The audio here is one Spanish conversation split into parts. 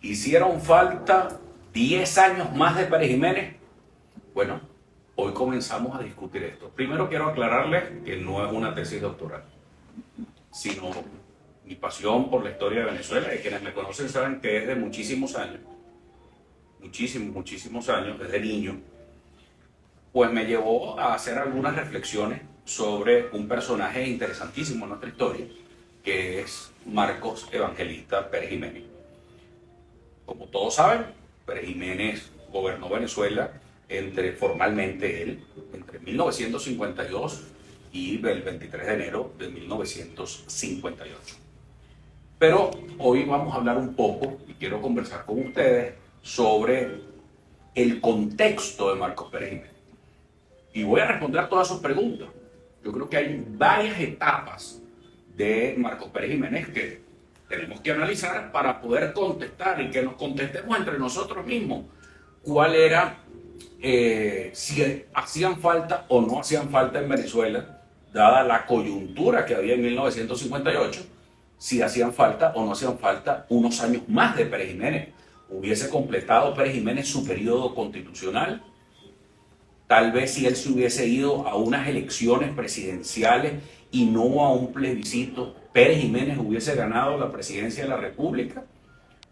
¿Hicieron falta 10 años más de Pérez Jiménez? Bueno, hoy comenzamos a discutir esto. Primero quiero aclararles que no es una tesis doctoral, sino mi pasión por la historia de Venezuela. Y quienes me conocen saben que es de muchísimos años, muchísimos años, desde niño, pues me llevó a hacer algunas reflexiones sobre un personaje interesantísimo en nuestra historia, que es Marcos Evangelista Pérez Jiménez. Como todos saben, Pérez Jiménez gobernó Venezuela formalmente entre 1952 y el 23 de enero de 1958. Pero hoy vamos a hablar un poco, y quiero conversar con ustedes, sobre el contexto de Marcos Pérez Jiménez. Y voy a responder todas sus preguntas. Yo creo que hay varias etapas de Marcos Pérez Jiménez que tenemos que analizar para poder contestar y que nos contestemos entre nosotros mismos cuál era, si hacían falta o no hacían falta en Venezuela, dada la coyuntura que había en 1958, si hacían falta o no hacían falta unos años más de Pérez Jiménez. ¿Hubiese completado Pérez Jiménez su periodo constitucional? Tal vez si él se hubiese ido a unas elecciones presidenciales y no a un plebiscito, Pérez Jiménez hubiese ganado la presidencia de la República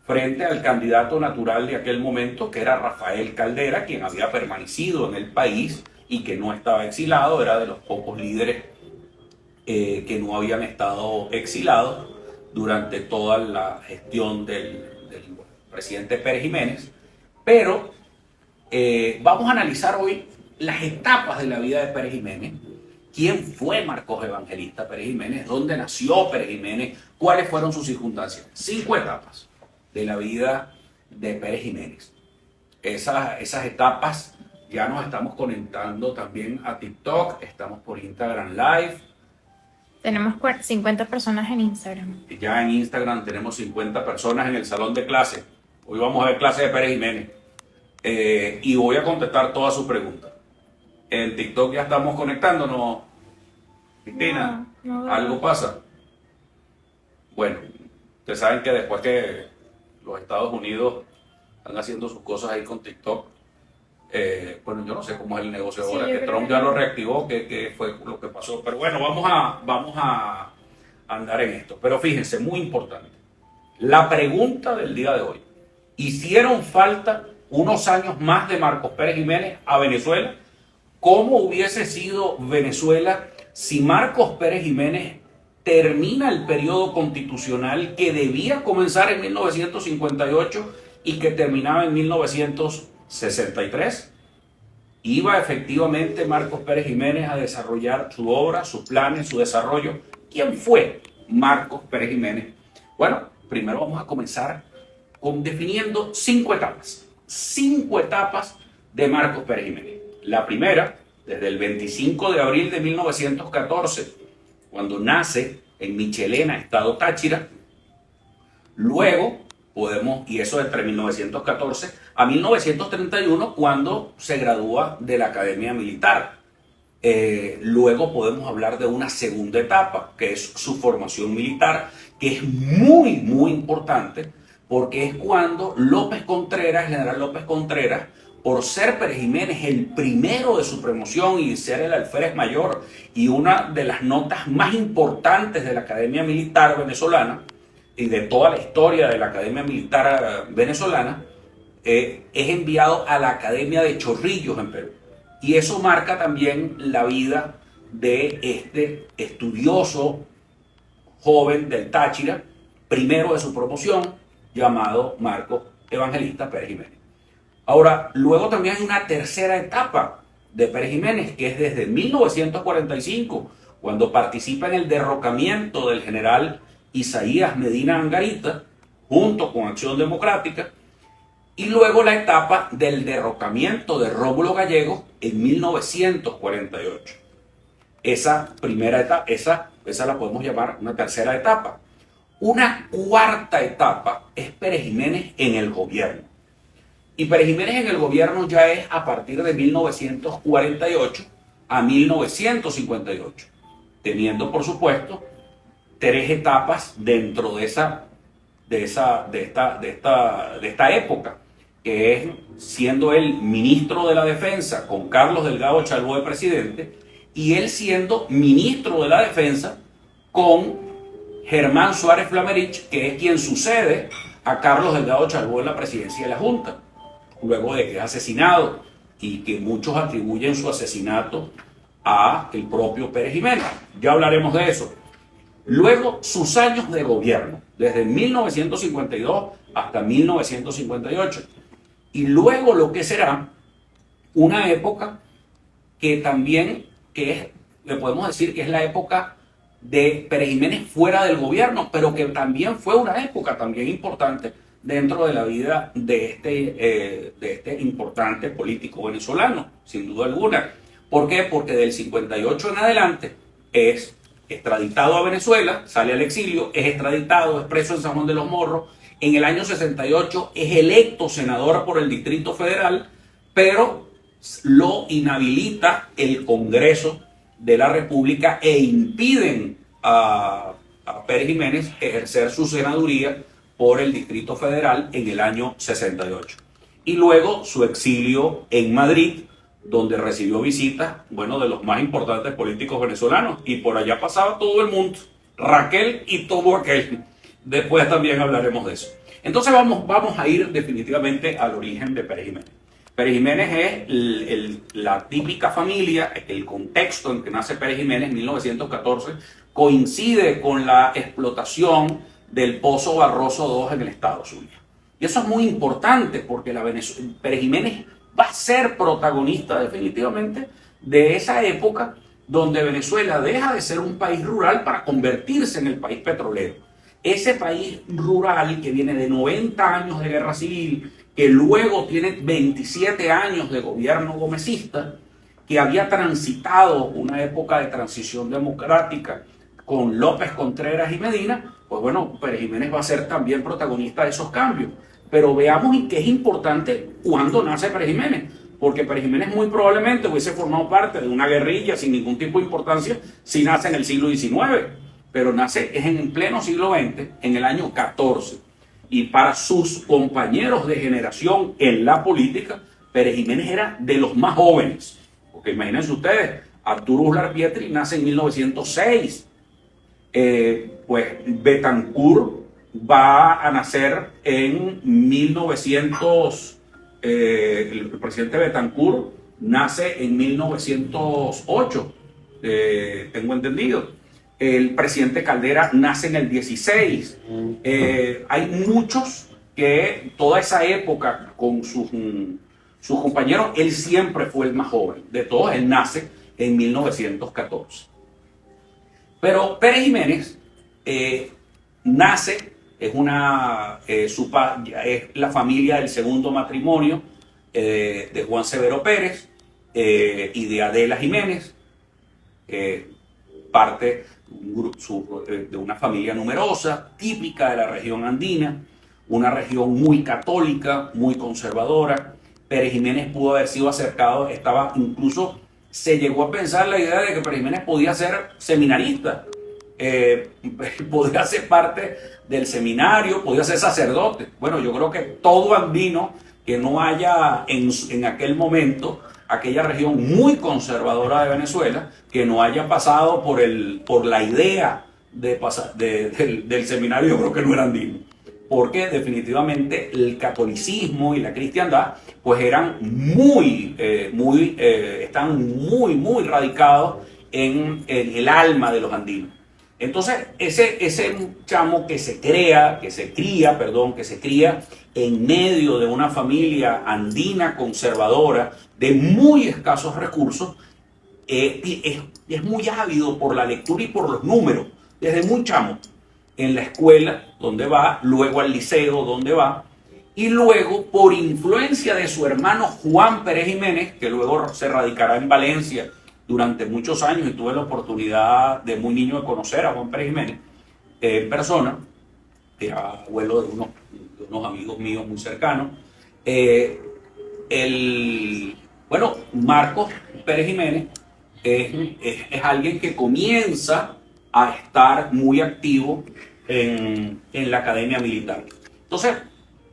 frente al candidato natural de aquel momento, que era Rafael Caldera, quien había permanecido en el país y que no estaba exilado, era de los pocos líderes que no habían estado exilados durante toda la gestión del presidente Pérez Jiménez. Pero vamos a analizar hoy las etapas de la vida de Pérez Jiménez. ¿Quién fue Marcos Evangelista Pérez Jiménez? ¿Dónde nació Pérez Jiménez? ¿Cuáles fueron sus circunstancias? 5 etapas de la vida de Pérez Jiménez. Esas etapas ya nos estamos conectando también a TikTok, estamos por Instagram Live. Tenemos 50 personas en Instagram. Ya en Instagram tenemos 50 personas en el salón de clase. Hoy vamos a ver clase de Pérez Jiménez. Y voy a contestar todas sus preguntas. En TikTok ya estamos conectándonos. Cristina, No. ¿algo pasa? Bueno, ustedes saben que después que los Estados Unidos están haciendo sus cosas ahí con TikTok, bueno, yo no sé cómo es el negocio ahora, que Trump ya lo reactivó, que fue lo que pasó. Pero bueno, vamos a andar en esto. Pero fíjense, muy importante. La pregunta del día de hoy: ¿hicieron falta unos años más de Marcos Pérez Jiménez a Venezuela? ¿Cómo hubiese sido Venezuela si Marcos Pérez Jiménez termina el periodo constitucional que debía comenzar en 1958 y que terminaba en 1963? ¿Iba efectivamente Marcos Pérez Jiménez a desarrollar su obra, sus planes, su desarrollo? ¿Quién fue Marcos Pérez Jiménez? Bueno, primero vamos a comenzar definiendo 5 etapas. 5 etapas de Marcos Pérez Jiménez. La primera, desde el 25 de abril de 1914, cuando nace en Michelena, estado Táchira. Luego y eso entre 1914 a 1931, cuando se gradúa de la Academia Militar. Luego podemos hablar de una segunda etapa, que es su formación militar, que es muy importante, porque es cuando el general López Contreras, por ser Pérez Jiménez el primero de su promoción y ser el alférez mayor y una de las notas más importantes de la Academia Militar venezolana y de toda la historia de la Academia Militar venezolana, es enviado a la Academia de Chorrillos en Perú. Y eso marca también la vida de este estudioso joven del Táchira, primero de su promoción, llamado Marcos Evangelista Pérez Jiménez. Ahora, luego también hay una tercera etapa de Pérez Jiménez, que es desde 1945, cuando participa en el derrocamiento del general Isaías Medina Angarita, junto con Acción Democrática, y luego la etapa del derrocamiento de Rómulo Gallegos en 1948. Esa primera etapa, esa la podemos llamar una tercera etapa. Una cuarta etapa es Pérez Jiménez en el gobierno. Y Pérez Jiménez en el gobierno ya es a partir de 1948 a 1958, teniendo por supuesto 3 etapas dentro de esta época, que es siendo él ministro de la Defensa con Carlos Delgado Chalbo de presidente, y él siendo ministro de la Defensa con Germán Suárez Flamerich, que es quien sucede a Carlos Delgado Chalbo en la presidencia de la Junta, luego de que es asesinado, y que muchos atribuyen su asesinato a el propio Pérez Jiménez. Ya hablaremos de eso. Luego, sus años de gobierno, desde 1952 hasta 1958. Y luego lo que será una época que también, le podemos decir que es la época de Pérez Jiménez fuera del gobierno, pero que también fue una época también importante dentro de la vida de este importante político venezolano, sin duda alguna. ¿Por qué? Porque del 58 en adelante es extraditado a Venezuela, sale al exilio, es extraditado, es preso en San Juan de los Morros. En el año 68 es electo senador por el Distrito Federal, pero lo inhabilita el Congreso de la República e impiden a Pérez Jiménez ejercer su senaduría por el Distrito Federal en el año 68. Y luego su exilio en Madrid, donde recibió visitas, bueno, de los más importantes políticos venezolanos, y por allá pasaba todo el mundo, Raquel y todo aquel. Después también hablaremos de eso. Entonces vamos a ir definitivamente al origen de Pérez Jiménez. Pérez Jiménez es la típica familia, el contexto en que nace Pérez Jiménez en 1914, coincide con la explotación del Pozo Barroso II en el estado Zulia. Y eso es muy importante porque Pérez Jiménez va a ser protagonista definitivamente de esa época donde Venezuela deja de ser un país rural para convertirse en el país petrolero. Ese país rural que viene de 90 años de guerra civil, que luego tiene 27 años de gobierno gomecista, que había transitado una época de transición democrática con López, Contreras y Medina, pues bueno, Pérez Jiménez va a ser también protagonista de esos cambios. Pero veamos que es importante cuándo nace Pérez Jiménez, porque Pérez Jiménez muy probablemente hubiese formado parte de una guerrilla sin ningún tipo de importancia si nace en el siglo XIX, pero nace es en el pleno siglo XX, en el año 14. Y para sus compañeros de generación en la política, Pérez Jiménez era de los más jóvenes. Porque imagínense ustedes, Arturo Uslar Pietri nace en 1906, pues Betancourt va a nacer en 1900, el presidente Betancourt nace en 1908, tengo entendido. El presidente Caldera nace en el 16. Hay muchos que toda esa época con sus compañeros, él siempre fue el más joven. De todos, él nace en 1914. Pero Pérez Jiménez nace, es la familia del segundo matrimonio de Juan Severo Pérez y de Adela Jiménez, parte de una familia numerosa, típica de la región andina, una región muy católica, muy conservadora. Pérez Jiménez pudo haber sido acercado, incluso se llegó a pensar la idea de que Pérez Jiménez podía ser seminarista, podía ser parte del seminario, podía ser sacerdote. Bueno, yo creo que todo andino que no haya en aquel momento, aquella región muy conservadora de Venezuela, que no haya pasado por la idea del seminario, yo creo que no era andino. Porque definitivamente el catolicismo y la cristiandad pues eran están muy radicados en el alma de los andinos. Entonces ese chamo que se cría en medio de una familia andina conservadora de muy escasos recursos, es muy ávido por la lectura y por los números desde muy chamo. En la escuela donde va, luego al liceo donde va, y luego por influencia de su hermano Juan Pérez Jiménez, que luego se radicará en Valencia durante muchos años, y tuve la oportunidad de muy niño de conocer a Juan Pérez Jiménez en persona, que era abuelo de unos amigos míos muy cercanos. Marcos Pérez Jiménez es alguien que comienza a estar muy activo en la academia militar. Entonces,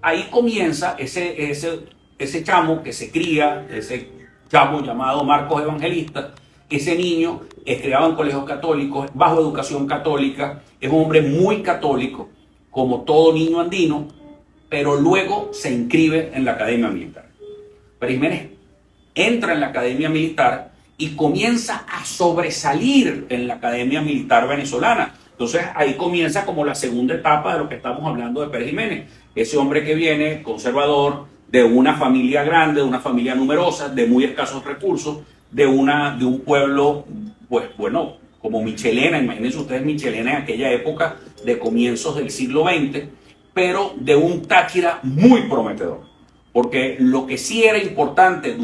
ahí comienza ese chamo que se cría, ese chamo llamado Marcos Evangelista. Ese niño es criado en colegios católicos, bajo educación católica, es un hombre muy católico, como todo niño andino, pero luego se inscribe en la academia militar. Pérez Jiménez entra en la academia militar y comienza a sobresalir en la academia militar venezolana. Entonces ahí comienza como la segunda etapa de lo que estamos hablando de Pérez Jiménez. Ese hombre que viene conservador, de una familia grande, de una familia numerosa, de muy escasos recursos, de un pueblo, pues bueno, como Michelena, imagínense ustedes Michelena en aquella época de comienzos del siglo XX, pero de un Táchira muy prometedor. Porque lo que sí era importante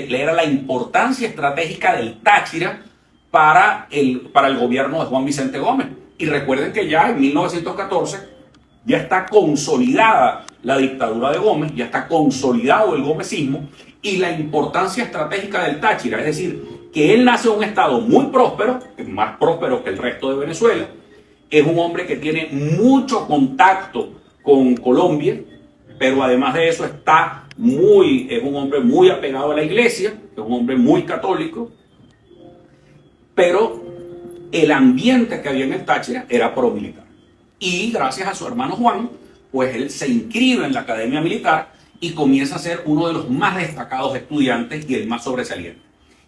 era la importancia estratégica del Táchira para el gobierno de Juan Vicente Gómez. Y recuerden que ya en 1914 ya está consolidada la dictadura de Gómez, ya está consolidado el gomecismo y la importancia estratégica del Táchira, es decir, que él nace en un estado muy próspero, más próspero que el resto de Venezuela, es un hombre que tiene mucho contacto con Colombia, pero además de eso es un hombre muy apegado a la iglesia, es un hombre muy católico, pero el ambiente que había en el Táchira era pro-militar. Y gracias a su hermano Juan, pues él se inscribe en la academia militar y comienza a ser uno de los más destacados estudiantes y el más sobresaliente.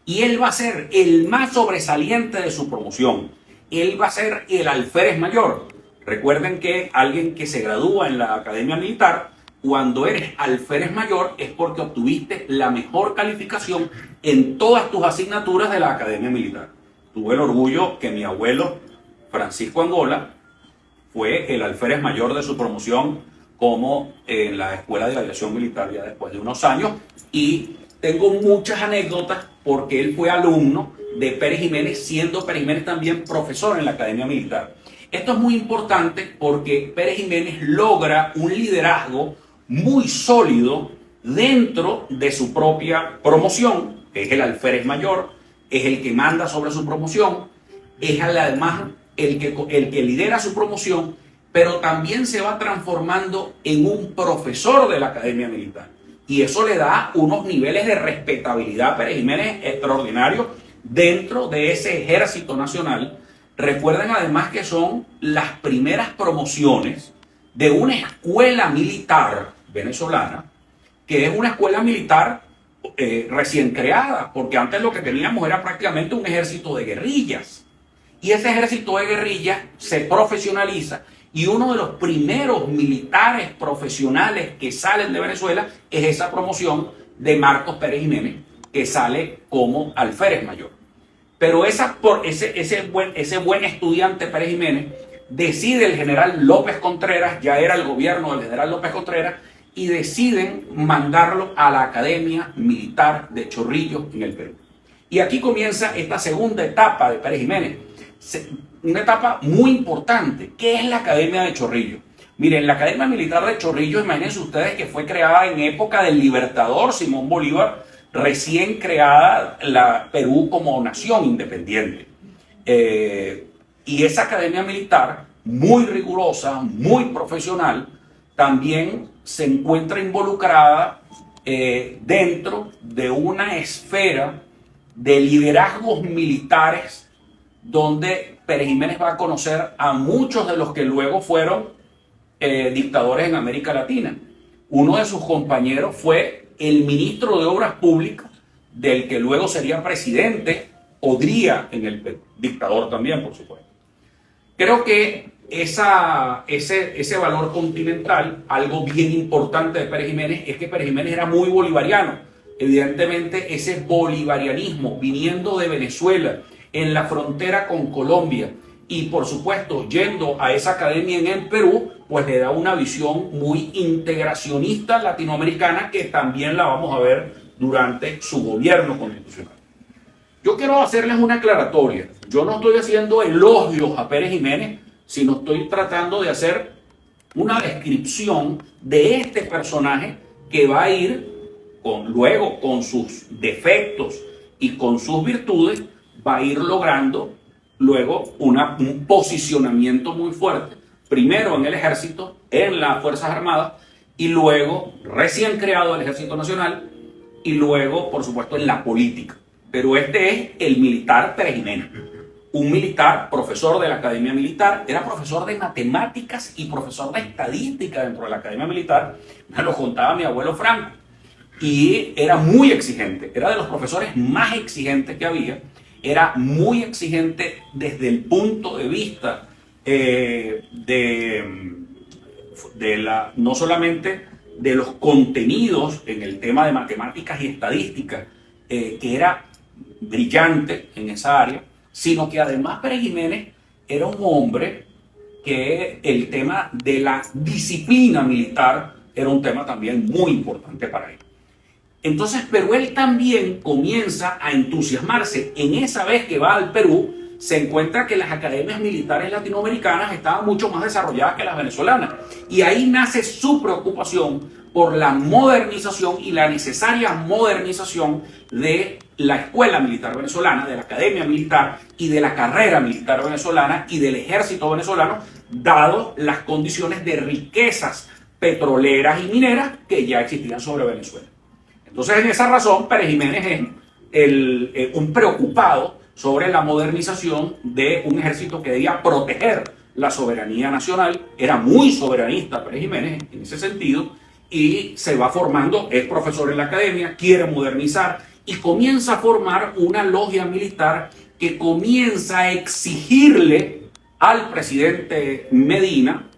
Y él va a ser el más sobresaliente de su promoción. Él va a ser el alférez mayor. Recuerden que alguien que se gradúa en la academia militar, cuando eres alférez mayor es porque obtuviste la mejor calificación en todas tus asignaturas de la academia militar. Tuve el orgullo que mi abuelo, Francisco Angola, fue el alférez mayor de su promoción como en la Escuela de Aviación Militar ya después de unos años, y tengo muchas anécdotas porque él fue alumno de Pérez Jiménez, siendo Pérez Jiménez también profesor en la Academia Militar. Esto es muy importante porque Pérez Jiménez logra un liderazgo muy sólido dentro de su propia promoción, que es el alférez mayor, es el que manda sobre su promoción, es además el que lidera su promoción, pero también se va transformando en un profesor de la Academia Militar. Y eso le da unos niveles de respetabilidad a Pérez Jiménez extraordinarios dentro de ese ejército nacional. Recuerden además que son las primeras promociones de una escuela militar venezolana, que es una escuela militar recién creada, porque antes lo que teníamos era prácticamente un ejército de guerrillas. Y ese ejército de guerrillas se profesionaliza y uno de los primeros militares profesionales que salen de Venezuela es esa promoción de Marcos Pérez Jiménez, que sale como alférez mayor. Pero ese buen estudiante Pérez Jiménez decide el general López Contreras, ya era el gobierno del general López Contreras, y deciden mandarlo a la Academia Militar de Chorrillos en el Perú. Y aquí comienza esta segunda etapa de Pérez Jiménez, una etapa muy importante. ¿Qué es la Academia de Chorrillos? Miren, la Academia Militar de Chorrillos, imagínense ustedes que fue creada en época del libertador Simón Bolívar, recién creada la Perú como nación independiente. Y esa Academia Militar, muy rigurosa, muy profesional, también se encuentra involucrada dentro de una esfera de liderazgos militares donde Pérez Jiménez va a conocer a muchos de los que luego fueron dictadores en América Latina. Uno de sus compañeros fue el ministro de Obras Públicas, del que luego sería presidente, Odría en el Perú, dictador también, por supuesto. Creo que ese valor continental, algo bien importante de Pérez Jiménez, es que Pérez Jiménez era muy bolivariano. Evidentemente, ese bolivarianismo viniendo de Venezuela, en la frontera con Colombia, y por supuesto yendo a esa academia en el Perú, pues le da una visión muy integracionista latinoamericana que también la vamos a ver durante su gobierno constitucional. Yo quiero hacerles una aclaratoria. Yo no estoy haciendo elogios a Pérez Jiménez, sino estoy tratando de hacer una descripción de este personaje que va a ir luego con sus defectos y con sus virtudes, va a ir logrando luego un posicionamiento muy fuerte, primero en el ejército, en las Fuerzas Armadas, y luego recién creado el Ejército Nacional, y luego, por supuesto, en la política. Pero este es el militar Pérez Jiménez, un militar, profesor de la Academia Militar, era profesor de matemáticas y profesor de estadística dentro de la Academia Militar, me lo contaba mi abuelo Franco, y era muy exigente, era de los profesores más exigentes que había, era muy exigente desde el punto de vista no solamente de los contenidos en el tema de matemáticas y estadística, que era brillante en esa área, sino que además Pérez Jiménez era un hombre que el tema de la disciplina militar era un tema también muy importante para él. Entonces, pero él también comienza a entusiasmarse. En esa vez que va al Perú, se encuentra que las academias militares latinoamericanas estaban mucho más desarrolladas que las venezolanas. Y ahí nace su preocupación por la modernización y la necesaria modernización de la escuela militar venezolana, de la academia militar y de la carrera militar venezolana y del ejército venezolano, dado las condiciones de riquezas petroleras y mineras que ya existían sobre Venezuela. Entonces, en esa razón, Pérez Jiménez es un preocupado sobre la modernización de un ejército que debía proteger la soberanía nacional. Era muy soberanista Pérez Jiménez en ese sentido, y se va formando, es profesor en la academia, quiere modernizar y comienza a formar una logia militar que comienza a exigirle al presidente Medina,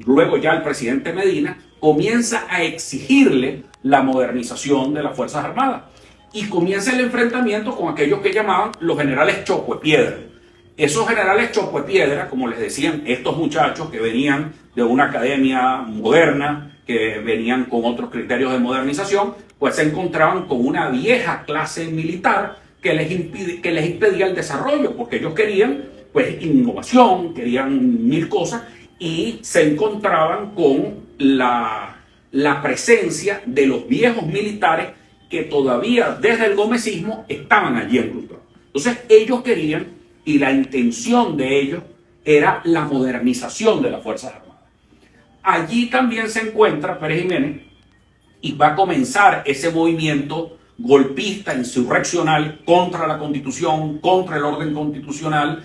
luego ya al presidente Medina, comienza a exigirle la modernización de las Fuerzas Armadas. Y comienza el enfrentamiento con aquellos que llamaban los generales Chocoepiedra. Esos generales Chocoepiedra, como les decían estos muchachos que venían de una academia moderna, que venían con otros criterios de modernización, pues se encontraban con una vieja clase militar que les impedía el desarrollo, porque ellos querían pues innovación, querían mil cosas, y se encontraban con la presencia de los viejos militares que todavía desde el gomecismo estaban allí incrustados. Entonces ellos querían, y la intención de ellos era la modernización de las Fuerzas Armadas. Allí también se encuentra Pérez Jiménez y va a comenzar ese movimiento golpista, insurreccional contra la Constitución, contra el orden constitucional,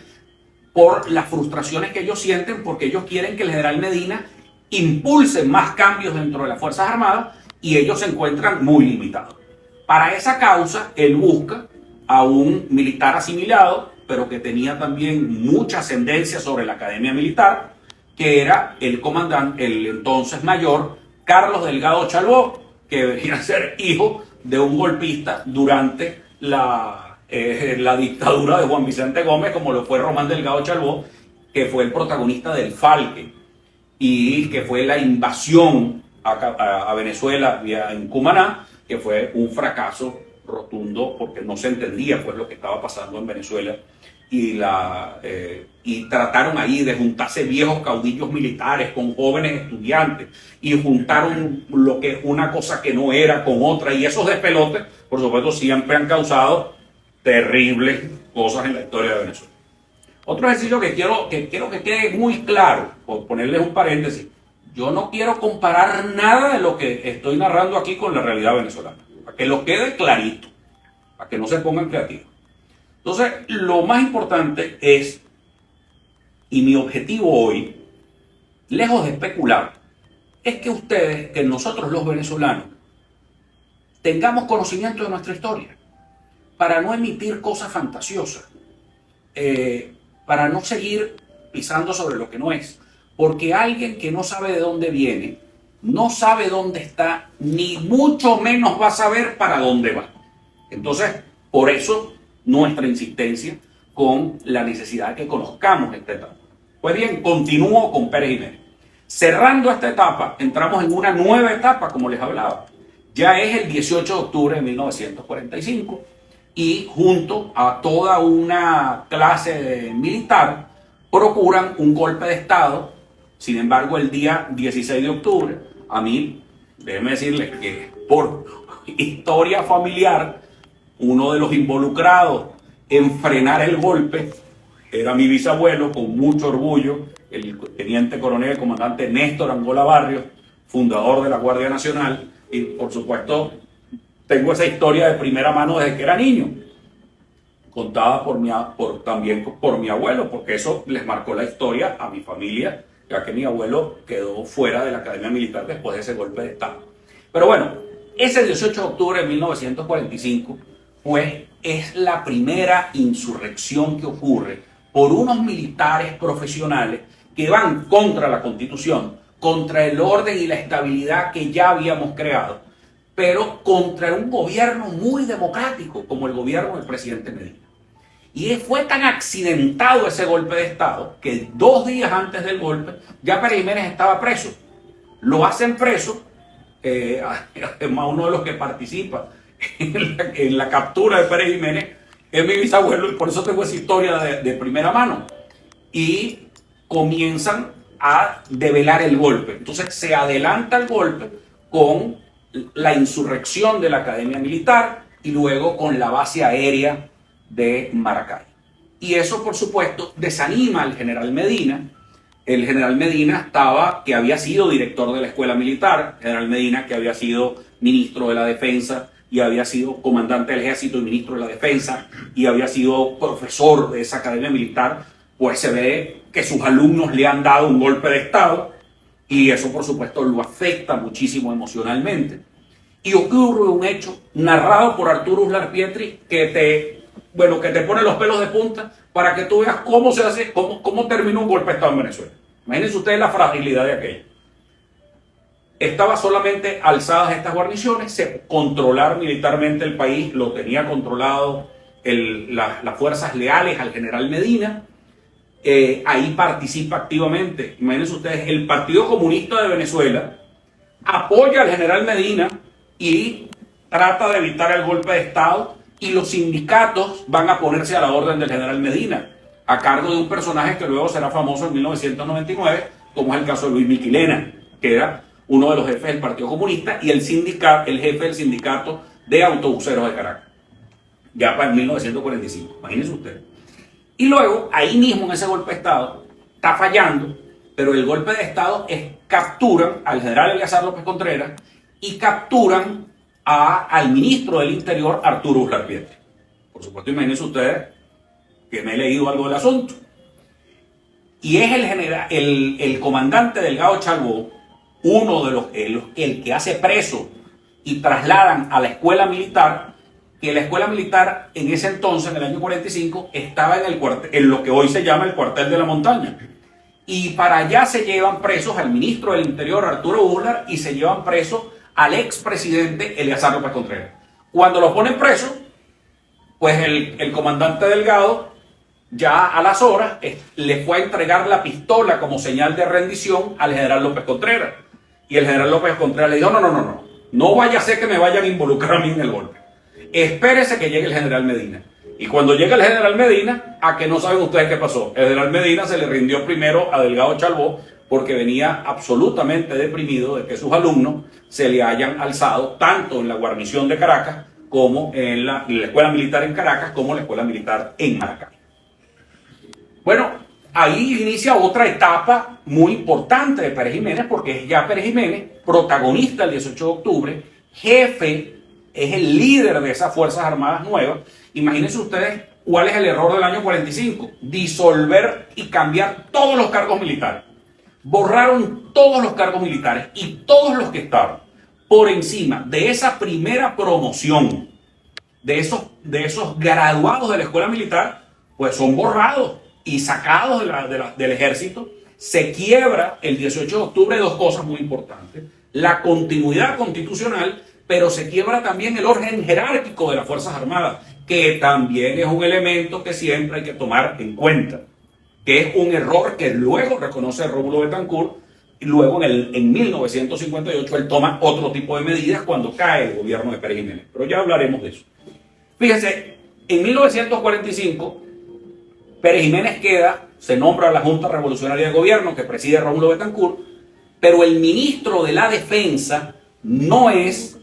por las frustraciones que ellos sienten, porque ellos quieren que el general Medina impulse más cambios dentro de las Fuerzas Armadas y ellos se encuentran muy limitados. Para esa causa, él busca a un militar asimilado, pero que tenía también mucha ascendencia sobre la academia militar, que era el comandante, el entonces mayor Carlos Delgado Chalbó, que venía a ser hijo de un golpista durante la dictadura de Juan Vicente Gómez, como lo fue Román Delgado Chalbó, que fue el protagonista del Falque y que fue la invasión a Venezuela en Cumaná, que fue un fracaso rotundo porque no se entendía pues lo que estaba pasando en Venezuela, y trataron ahí de juntarse viejos caudillos militares con jóvenes estudiantes y juntaron lo que una cosa que no era con otra, y esos despelotes por supuesto siempre han causado terribles cosas en la historia de Venezuela. Otro ejercicio que quiero que quede muy claro, por ponerles un paréntesis: yo no quiero comparar nada de lo que estoy narrando aquí con la realidad venezolana, para que lo quede clarito, para que no se pongan creativos. Entonces, lo más importante es, y mi objetivo hoy, lejos de especular, es que ustedes, que nosotros los venezolanos, tengamos conocimiento de nuestra historia, para no emitir cosas fantasiosas, para no seguir pisando sobre lo que no es. Porque alguien que no sabe de dónde viene, no sabe dónde está, ni mucho menos va a saber para dónde va. Entonces, por eso nuestra insistencia con la necesidad de que conozcamos esta etapa. Pues bien, continúo con Pérez Jiménez. Cerrando esta etapa, entramos en una nueva etapa, como les hablaba. Ya es el 18 de octubre de 1945 y junto a toda una clase militar procuran un golpe de Estado. Sin embargo, el día 16 de octubre, a mí, déjenme decirles que por historia familiar, uno de los involucrados en frenar el golpe era mi bisabuelo, con mucho orgullo, el teniente coronel, comandante Néstor Angola Barrios, fundador de la Guardia Nacional, y por supuesto tengo esa historia de primera mano desde que era niño, contada también por mi abuelo, porque eso les marcó la historia a mi familia, ya que mi abuelo quedó fuera de la Academia Militar después de ese golpe de Estado. Pero bueno, ese 18 de octubre de 1945 es la primera insurrección que ocurre por unos militares profesionales que van contra la Constitución, contra el orden y la estabilidad que ya habíamos creado, pero contra un gobierno muy democrático como el gobierno del presidente Medina. Y fue tan accidentado ese golpe de Estado que 2 días antes del golpe ya Pérez Jiménez estaba preso. Lo hacen preso, además uno de los que participa en la captura de Pérez Jiménez es mi bisabuelo, y por eso tengo esa historia de primera mano. Y comienzan a develar el golpe. Entonces se adelanta el golpe con la insurrección de la Academia Militar y luego con la base aérea de Maracay. Y eso, por supuesto, desanima al general Medina. El general Medina que había sido director de la Escuela Militar, general Medina que había sido ministro de la Defensa y había sido comandante del Ejército y ministro de la Defensa y había sido profesor de esa Academia Militar, pues se ve que sus alumnos le han dado un golpe de Estado y eso, por supuesto, lo afecta muchísimo emocionalmente. Y ocurre un hecho narrado por Arturo Uslar Pietri que te pone los pelos de punta para que tú veas cómo se hace, cómo terminó un golpe de Estado en Venezuela. Imagínense ustedes la fragilidad de aquello. Estaba solamente alzadas estas guarniciones, controlar militarmente el país lo tenía controlado las fuerzas leales al general Medina. Ahí participa activamente, imagínense ustedes, el Partido Comunista de Venezuela apoya al general Medina y trata de evitar el golpe de Estado, y los sindicatos van a ponerse a la orden del general Medina, a cargo de un personaje que luego será famoso en 1999, como es el caso de Luis Miquilena, que era uno de los jefes del Partido Comunista y el jefe del sindicato de autobuseros de Caracas, ya para 1945, imagínense ustedes. Y luego, ahí mismo en ese golpe de Estado, está fallando, pero el golpe de Estado capturan al general Eleazar López Contreras y capturan al ministro del Interior, Arturo Uslar Pietri. Por supuesto, imagínense ustedes que me he leído algo del asunto. Y es el comandante Delgado Chalbó, uno de el que hace preso y trasladan a la escuela militar, que la escuela militar en ese entonces, en el año 45, estaba en lo que hoy se llama el cuartel de la montaña. Y para allá se llevan presos al ministro del Interior, Arturo Uslar, y se llevan presos al expresidente Eleazar López Contreras. Cuando lo ponen preso, pues el comandante Delgado, ya a las horas, le fue a entregar la pistola como señal de rendición al general López Contreras. Y el general López Contreras le dijo, no vaya a ser que me vayan a involucrar a mí en el golpe. Espérese que llegue el general Medina. Y cuando llega el general Medina, ¿a que no saben ustedes qué pasó? El general Medina se le rindió primero a Delgado Chalbó porque venía absolutamente deprimido de que sus alumnos se le hayan alzado tanto en la guarnición de Caracas como en la escuela militar en Caracas como en la escuela militar en Maracay. Bueno, ahí inicia otra etapa muy importante de Pérez Jiménez, porque es ya Pérez Jiménez, protagonista el 18 de octubre, jefe, es el líder de esas Fuerzas Armadas nuevas. Imagínense ustedes cuál es el error del año 45, disolver y cambiar todos los cargos militares. Borraron todos los cargos militares y todos los que estaban por encima de esa primera promoción, de esos graduados de la escuela militar, pues son borrados y sacados del ejército. Se quiebra el 18 de octubre dos cosas muy importantes: la continuidad constitucional, pero se quiebra también el orden jerárquico de las Fuerzas Armadas, que también es un elemento que siempre hay que tomar en cuenta, que es un error que luego reconoce Rómulo Betancourt, y luego en 1958 él toma otro tipo de medidas cuando cae el gobierno de Pérez Jiménez. Pero ya hablaremos de eso. Fíjense, en 1945 Pérez Jiménez se nombra a la Junta Revolucionaria de Gobierno que preside Rómulo Betancourt, pero el ministro de la Defensa no es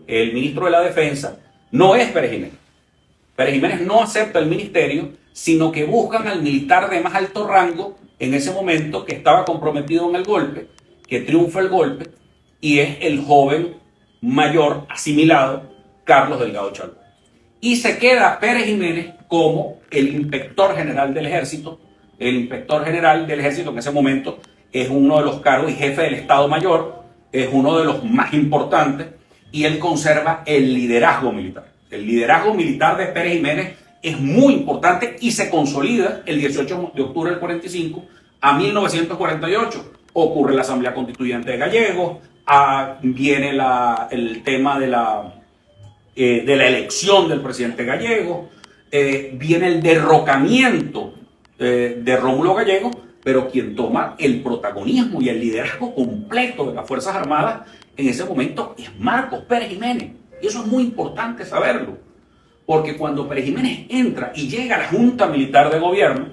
el ministro de la Defensa, no es Pérez Jiménez. Pérez Jiménez no acepta el ministerio, sino que buscan al militar de más alto rango en ese momento que estaba comprometido en el golpe, que triunfa el golpe, y es el joven mayor asimilado Carlos Delgado Chalbo. Y se queda Pérez Jiménez como el inspector general del ejército. El inspector general del ejército en ese momento es uno de los cargos y jefe del Estado Mayor, es uno de los más importantes, y él conserva el liderazgo militar. El liderazgo militar de Pérez Jiménez es muy importante y se consolida el 18 de octubre del 45 a 1948. Ocurre la Asamblea Constituyente de Gallegos, viene el tema de la elección del presidente Gallego, viene el derrocamiento de Rómulo Gallego, pero quien toma el protagonismo y el liderazgo completo de las Fuerzas Armadas en ese momento es Marcos Pérez Jiménez. Y eso es muy importante saberlo, porque cuando Pérez Jiménez entra y llega a la Junta Militar de Gobierno,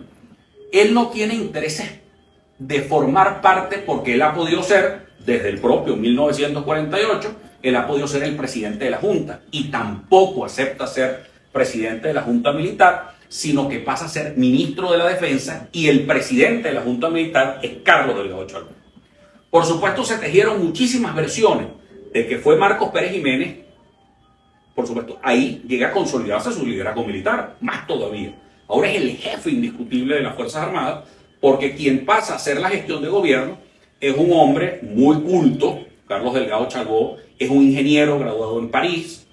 él no tiene intereses de formar parte, porque él ha podido ser, desde el propio 1948, él ha podido ser el presidente de la Junta, y tampoco acepta ser presidente de la Junta Militar, sino que pasa a ser ministro de la Defensa, y el presidente de la Junta Militar es Carlos Delgado Chalbo. Por supuesto, se tejieron muchísimas versiones de que fue Marcos Pérez Jiménez. Por supuesto, ahí llega a consolidarse su liderazgo militar, más todavía. Ahora es el jefe indiscutible de las Fuerzas Armadas, porque quien pasa a hacer la gestión de gobierno es un hombre muy culto. Carlos Delgado Chalbo es un ingeniero graduado en París,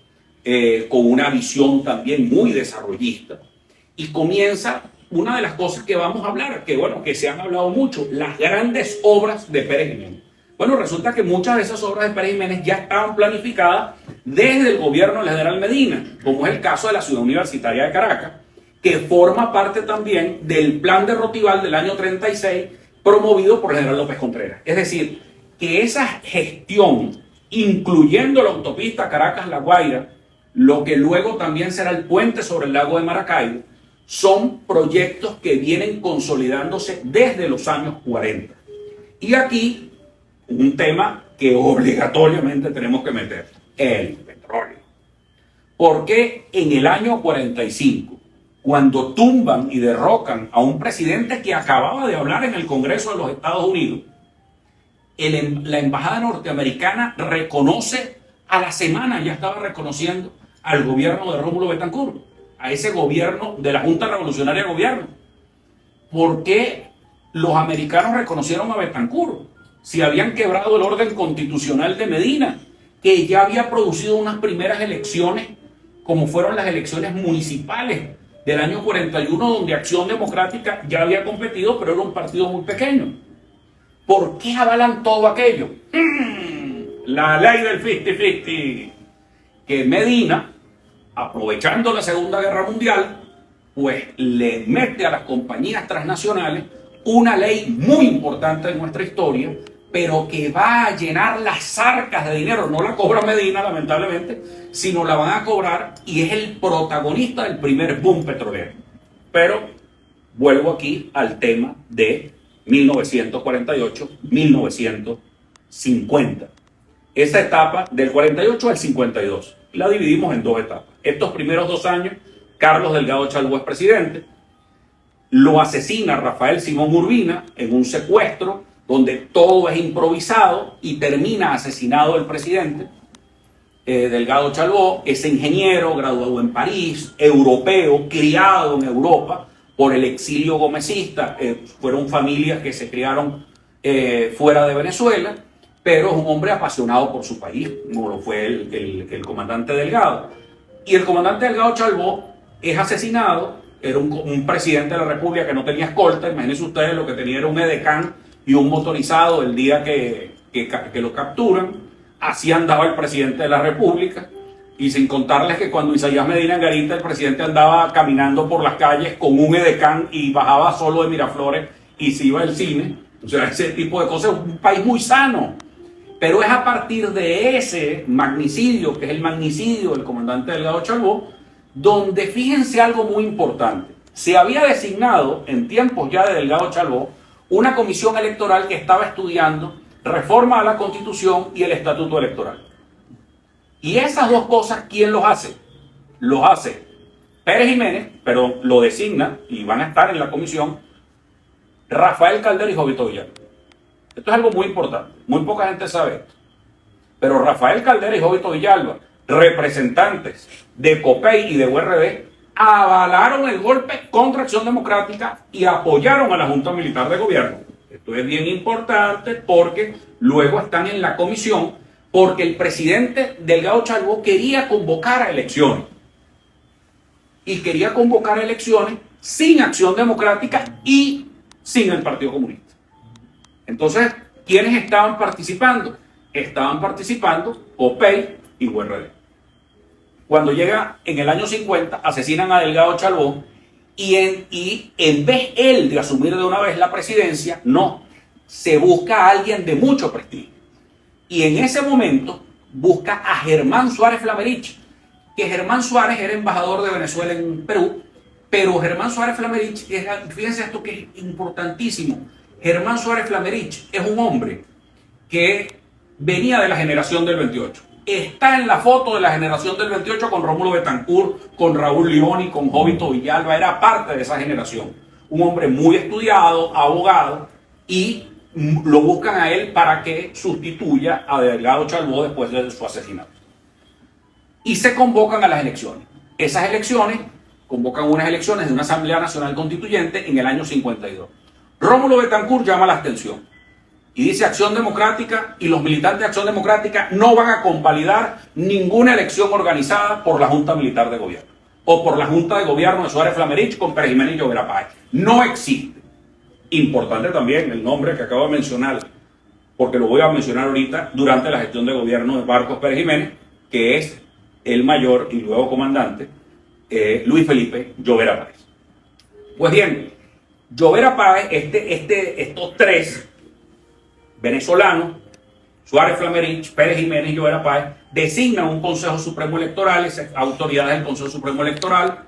con una visión también muy desarrollista, y comienza una de las cosas que vamos a hablar, que se han hablado mucho, las grandes obras de Pérez Jiménez. Bueno, resulta que muchas de esas obras de Pérez Jiménez ya estaban planificadas desde el gobierno del general Medina, como es el caso de la Ciudad Universitaria de Caracas, que forma parte también del plan de Rotival del año 36, promovido por el general López Contreras. Es decir, que esa gestión, incluyendo la autopista Caracas-La Guaira, lo que luego también será el puente sobre el lago de Maracaibo, son proyectos que vienen consolidándose desde los años 40. Y aquí, un tema que obligatoriamente tenemos que meter, el petróleo. Porque en el año 45, cuando tumban y derrocan a un presidente que acababa de hablar en el Congreso de los Estados Unidos, la embajada norteamericana reconoce, a la semana ya estaba reconociendo al gobierno de Rómulo Betancourt, a ese gobierno de la Junta Revolucionaria de Gobierno. ¿Por qué los americanos reconocieron a Betancourt si habían quebrado el orden constitucional de Medina, que ya había producido unas primeras elecciones, como fueron las elecciones municipales del año 41, donde Acción Democrática ya había competido, pero era un partido muy pequeño? ¿Por qué avalan todo aquello? La ley del 50-50, que Medina, aprovechando la Segunda Guerra Mundial, pues le mete a las compañías transnacionales una ley muy importante en nuestra historia, pero que va a llenar las arcas de dinero. No la cobra Medina, lamentablemente, sino la van a cobrar, y es el protagonista del primer boom petrolero. Pero vuelvo aquí al tema de 1948-1950. Esa etapa del 48 al 52 la dividimos en dos etapas. Estos primeros 2 años, Carlos Delgado Chalbo es presidente. Lo asesina Rafael Simón Urbina en un secuestro donde todo es improvisado, y termina asesinado el presidente. Delgado Chalbo es ingeniero, graduado en París, europeo, criado en Europa por el exilio gomecista. Fueron familias que se criaron fuera de Venezuela, pero es un hombre apasionado por su país, como lo fue el comandante Delgado. Y el comandante Delgado Chalbo es asesinado. Era un presidente de la República que no tenía escolta. Imagínense ustedes, lo que tenía era un edecán y un motorizado el día que lo capturan. Así andaba el presidente de la República. Y sin contarles que cuando Isaías Medina Angarita, el presidente, andaba caminando por las calles con un edecán y bajaba solo de Miraflores y se iba al cine. O sea, ese tipo de cosas. Un país muy sano. Pero es a partir de ese magnicidio, que es el magnicidio del comandante Delgado Chalbo, donde, fíjense algo muy importante, se había designado en tiempos ya de Delgado Chalbo una comisión electoral que estaba estudiando reforma a la Constitución y el Estatuto Electoral. Y esas dos cosas, ¿quién los hace? Los hace Pérez Jiménez, pero lo designa y van a estar en la comisión Rafael Caldera y Jovito Villalba. Esto es algo muy importante, muy poca gente sabe esto. Pero Rafael Caldera y Jovito Villalba, representantes de COPEI y de URD, avalaron el golpe contra Acción Democrática y apoyaron a la Junta Militar de Gobierno. Esto es bien importante porque luego están en la comisión porque el presidente Delgado Chalbaud quería convocar a elecciones. Y quería convocar a elecciones sin Acción Democrática y sin el Partido Comunista. Entonces, ¿quiénes estaban participando? Estaban participando COPEI y URD. Cuando llega en el año 50, asesinan a Delgado Chalbaud y en vez él de asumir de una vez la presidencia, no, se busca a alguien de mucho prestigio. Y en ese momento busca a Germán Suárez Flamerich, que Germán Suárez era embajador de Venezuela en Perú, pero Germán Suárez Flamerich, fíjense esto que es importantísimo, Germán Suárez Flamerich es un hombre que venía de la generación del 28. Está en la foto de la generación del 28 con Rómulo Betancourt, con Raúl Leoni, con Jovito Villalba, era parte de esa generación. Un hombre muy estudiado, abogado, y lo buscan a él para que sustituya a Delgado Chalbaud después de su asesinato. Y se convocan a las elecciones. Esas elecciones convocan unas elecciones de una Asamblea Nacional Constituyente en el año 52. Rómulo Betancourt llama la abstención y dice Acción Democrática y los militantes de Acción Democrática no van a convalidar ninguna elección organizada por la Junta Militar de Gobierno o por la Junta de Gobierno de Suárez Flamerich con Pérez Jiménez y Llovera Páez. No existe. Importante también el nombre que acabo de mencionar, porque lo voy a mencionar ahorita, durante la gestión de gobierno de Marcos Pérez Jiménez, que es el mayor y luego comandante, Luis Felipe Llovera Páez. Pues bien, Llovera Páez, estos tres venezolanos, Suárez Flamerich, Pérez Jiménez y Llovera Páez, designan un Consejo Supremo Electoral. Esas autoridades del Consejo Supremo Electoral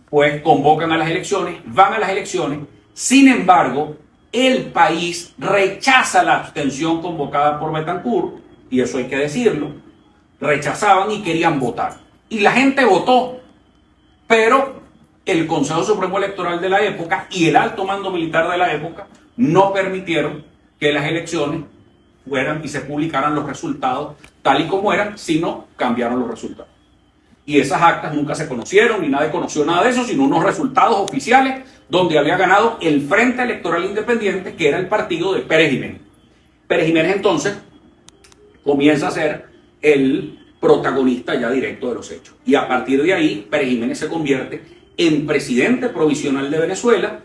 pues convocan a las elecciones, van a las elecciones. Sin embargo, el país rechaza la abstención convocada por Betancourt, y eso hay que decirlo. Rechazaban y querían votar. Y la gente votó, pero el Consejo Supremo Electoral de la época y el alto mando militar de la época no permitieron que las elecciones fueran y se publicaran los resultados tal y como eran, sino cambiaron los resultados. Y esas actas nunca se conocieron, ni nadie conoció nada de eso, sino unos resultados oficiales donde había ganado el Frente Electoral Independiente, que era el partido de Pérez Jiménez. Pérez Jiménez entonces comienza a ser el protagonista ya directo de los hechos. Y a partir de ahí, Pérez Jiménez se convierte en presidente provisional de Venezuela,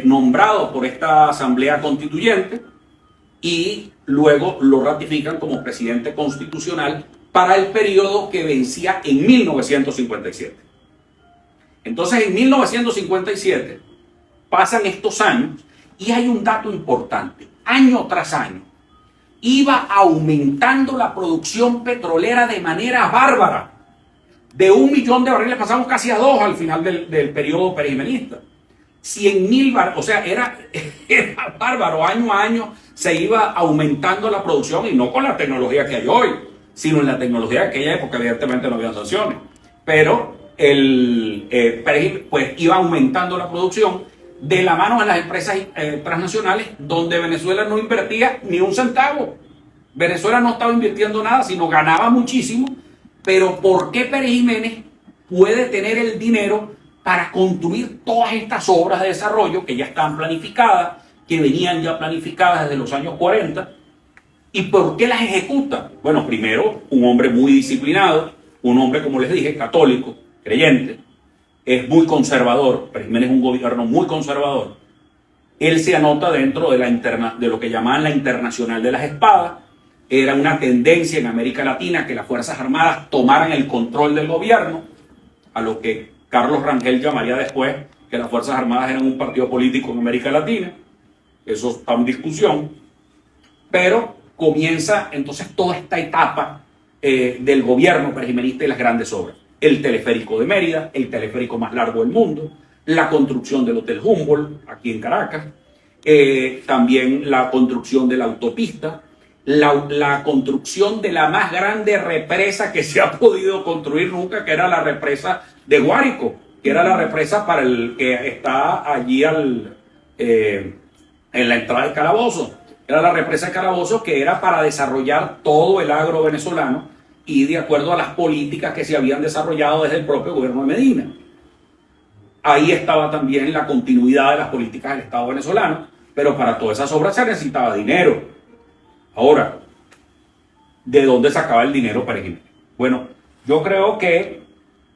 nombrado por esta Asamblea Constituyente, y luego lo ratifican como presidente constitucional para el periodo que vencía en 1957. Entonces, en 1957 pasan estos años y hay un dato importante. Año tras año iba aumentando la producción petrolera de manera bárbara. De 1 millón de barriles pasamos casi a 2 al final del periodo perijimenista. 100.000 barriles, o sea, era bárbaro. Año a año se iba aumentando la producción, y no con la tecnología que hay hoy, sino en la tecnología de aquella época. Evidentemente no había sanciones, pero pues iba aumentando la producción de la mano de las empresas transnacionales, donde Venezuela no invertía ni un centavo. Venezuela no estaba invirtiendo nada, sino ganaba muchísimo. Pero ¿por qué Pérez Jiménez puede tener el dinero para construir todas estas obras de desarrollo que ya estaban planificadas, que venían ya planificadas desde los años 40? ¿Y por qué las ejecuta? Bueno, primero, un hombre muy disciplinado, un hombre, como les dije, católico, creyente, es muy conservador. Pérez Jiménez es un gobierno muy conservador. Él se anota dentro de lo que llamaban la Internacional de las Espadas. Era una tendencia en América Latina que las Fuerzas Armadas tomaran el control del gobierno, a lo que Carlos Rangel llamaría después que las Fuerzas Armadas eran un partido político en América Latina. Eso está en discusión. Pero comienza entonces toda esta etapa del gobierno perijimenista y las grandes obras. El teleférico de Mérida, el teleférico más largo del mundo, la construcción del Hotel Humboldt aquí en Caracas, también la construcción de la autopista, la construcción de la más grande represa que se ha podido construir nunca, que era la represa de Guárico, que era la represa para el que está allí en la entrada de Calabozo. Era la represa de Calabozo, que era para desarrollar todo el agro venezolano y de acuerdo a las políticas que se habían desarrollado desde el propio gobierno de Medina. Ahí estaba también la continuidad de las políticas del Estado venezolano, pero para todas esas obras se necesitaba dinero. Ahora, ¿de dónde sacaba el dinero Pérez Jiménez? Bueno, yo creo que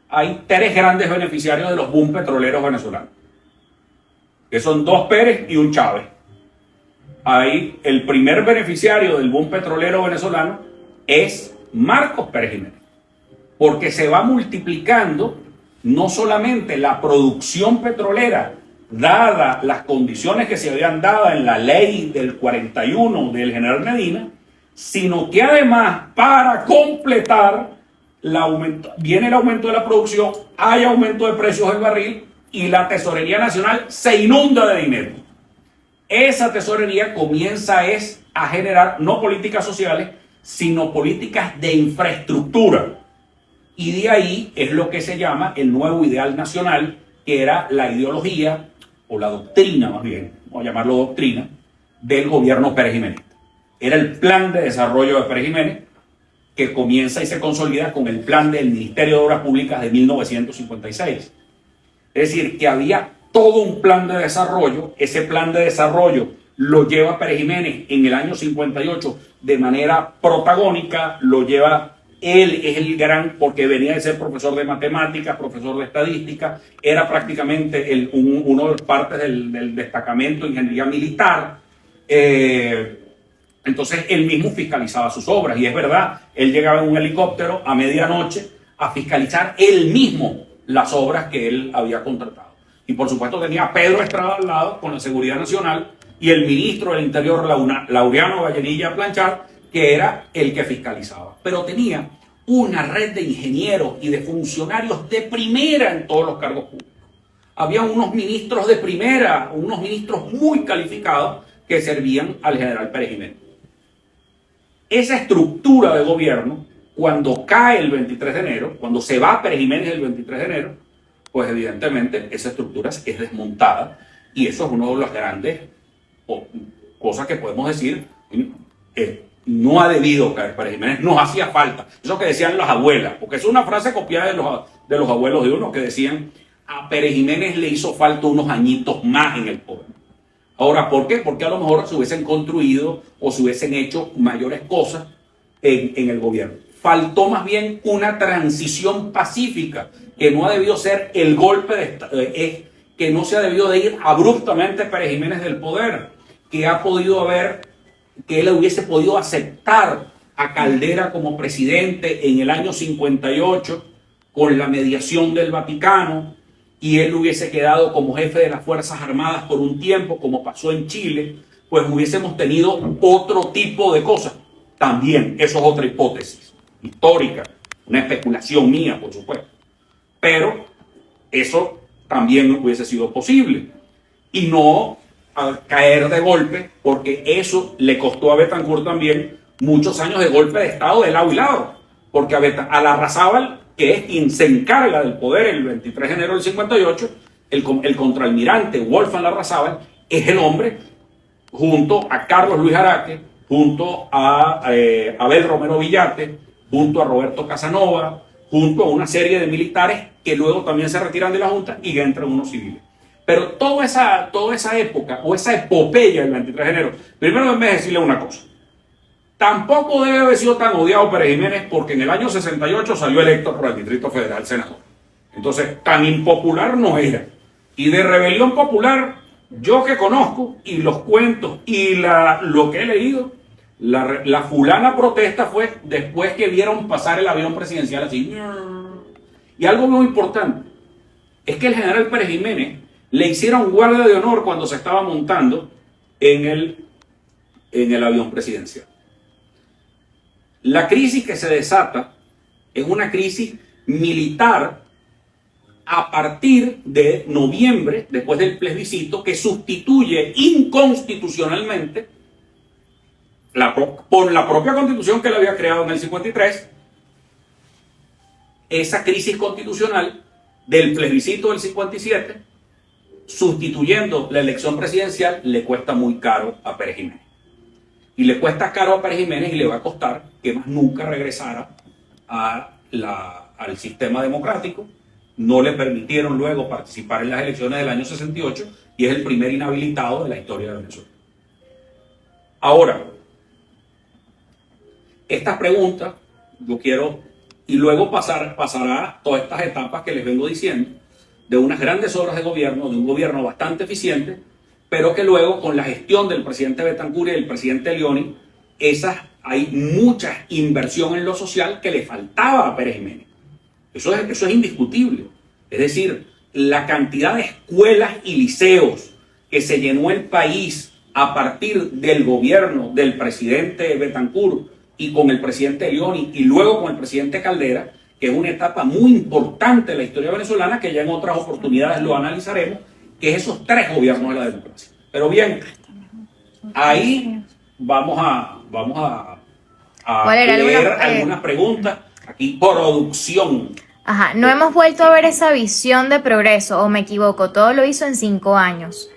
hay tres grandes beneficiarios de los boom petroleros venezolanos, que son dos Pérez y un Chávez. Ahí el primer beneficiario del boom petrolero venezolano es Marcos Pérez Jiménez, porque se va multiplicando no solamente la producción petrolera, dada las condiciones que se habían dado en la ley del 41 del general Medina, sino que además, para completar, viene el aumento de la producción, hay aumento de precios del barril y la tesorería nacional se inunda de dinero. Esa tesorería comienza a generar no políticas sociales, sino políticas de infraestructura. Y de ahí es lo que se llama el nuevo ideal nacional, que era la ideología, o la doctrina más bien, vamos a llamarlo doctrina, del gobierno Pérez Jiménez. Era el plan de desarrollo de Pérez Jiménez, que comienza y se consolida con el plan del Ministerio de Obras Públicas de 1956. Es decir, que había todo un plan de desarrollo. Ese plan de desarrollo lo lleva Pérez Jiménez en el año 58 de manera protagónica, lo lleva. Él es el gran, porque venía de ser profesor de matemáticas, profesor de estadística, era prácticamente uno de las partes del destacamento de ingeniería militar. Entonces él mismo fiscalizaba sus obras, y es verdad, él llegaba en un helicóptero a medianoche a fiscalizar él mismo las obras que él había contratado. Y por supuesto tenía a Pedro Estrada al lado con la Seguridad Nacional y el ministro del Interior, Laureano Vallenilla Planchard, que era el que fiscalizaba. Pero tenía una red de ingenieros y de funcionarios de primera en todos los cargos públicos. Había unos ministros de primera, unos ministros muy calificados que servían al general Pérez Jiménez. Esa estructura de gobierno, cuando cae el 23 de enero, cuando se va Pérez Jiménez el 23 de enero, pues evidentemente esa estructura es desmontada, y eso es una de las grandes cosas que podemos decir. No ha debido caer Pérez Jiménez, nos hacía falta. Eso que decían las abuelas, porque es una frase copiada de los abuelos de uno, que decían: a Pérez Jiménez le hizo falta unos añitos más en el poder. Ahora, ¿por qué? Porque a lo mejor se hubiesen construido o se hubiesen hecho mayores cosas en el gobierno. Faltó más bien una transición pacífica, que no ha debido ser el golpe de Estado, que no se ha debido de ir abruptamente Pérez Jiménez del poder, que él hubiese podido aceptar a Caldera como presidente en el año 58 con la mediación del Vaticano, y él hubiese quedado como jefe de las Fuerzas Armadas por un tiempo, como pasó en Chile, pues hubiésemos tenido otro tipo de cosas. También, eso es otra hipótesis histórica, una especulación mía, por supuesto. Pero eso también hubiese sido posible. Y no a caer de golpe, porque eso le costó a Betancourt también muchos años de golpe de Estado de lado y lado. Porque a Larrazábal, que es quien se encarga del poder el 23 de enero del 58, el contraalmirante Wolfgang Larrazábal es el hombre, junto a Carlos Luis Araque, junto a Abel Romero Villate, junto a Roberto Casanova, junto a una serie de militares que luego también se retiran de la Junta y entran unos civiles. Pero toda esa época, o esa epopeya del 23 de enero, primero déjeme decirle una cosa. Tampoco debe haber sido tan odiado Pérez Jiménez, porque en el año 68 salió electo por el Distrito Federal senador. Entonces, tan impopular no era. Y de rebelión popular, yo que conozco, y los cuentos, y lo que he leído, la fulana protesta fue después que vieron pasar el avión presidencial así. Y algo muy importante es que el general Pérez Jiménez le hicieron guardia de honor cuando se estaba montando en el avión presidencial. La crisis que se desata es una crisis militar a partir de noviembre, después del plebiscito, que sustituye inconstitucionalmente por la propia constitución que le había creado en el 53, esa crisis constitucional del plebiscito del 57, sustituyendo la elección presidencial, le cuesta muy caro a Pérez Jiménez. Y le cuesta caro a Pérez Jiménez y le va a costar que más nunca regresara al sistema democrático. No le permitieron luego participar en las elecciones del año 68 y es el primer inhabilitado de la historia de Venezuela. Ahora, estas preguntas yo quiero, y luego pasará todas estas etapas que les vengo diciendo, de unas grandes obras de gobierno, de un gobierno bastante eficiente, pero que luego con la gestión del presidente Betancur y del presidente Leoni, hay mucha inversión en lo social que le faltaba a Pérez Jiménez. Eso es indiscutible. Es decir, la cantidad de escuelas y liceos que se llenó el país a partir del gobierno del presidente Betancur y con el presidente Leoni y luego con el presidente Caldera, que es una etapa muy importante de la historia venezolana, que ya en otras oportunidades lo analizaremos, que es esos 3 gobiernos de la democracia. Pero bien, ahí vamos a leer algunas preguntas. Aquí, producción. Ajá, no hemos vuelto a ver esa visión de progreso, o me equivoco, todo lo hizo en 5 años.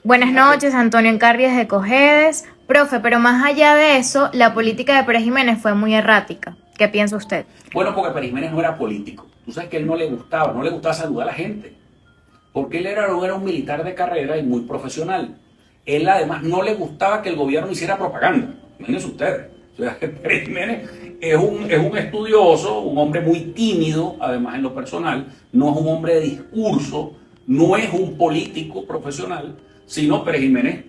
Buenas noches, Antonio Encarries de Cojedes. Profe, pero más allá de eso, la política de Pérez Jiménez fue muy errática. ¿Qué piensa usted? Bueno, porque Pérez Jiménez no era político. Tú sabes que a él no le gustaba saludar a la gente. Porque él era un militar de carrera y muy profesional. Él además no le gustaba que el gobierno hiciera propaganda. Imagínense ustedes. O sea, Pérez Jiménez es un estudioso, un hombre muy tímido, además en lo personal. No es un hombre de discurso, no es un político profesional, sino Pérez Jiménez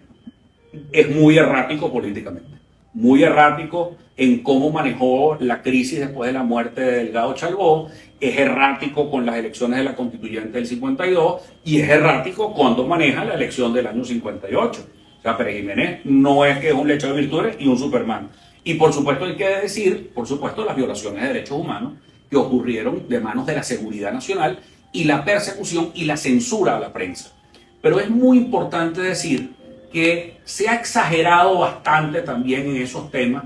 es muy errático políticamente. Muy errático en cómo manejó la crisis después de la muerte de Delgado Chalbó, es errático con las elecciones de la constituyente del 52 y es errático cuando maneja la elección del año 58. O sea, Pérez Jiménez no es que es un lecho de virtudes y un Superman. Y por supuesto hay que decir, por supuesto, las violaciones de derechos humanos que ocurrieron de manos de la Seguridad Nacional y la persecución y la censura a la prensa. Pero es muy importante decir que se ha exagerado bastante también en esos temas.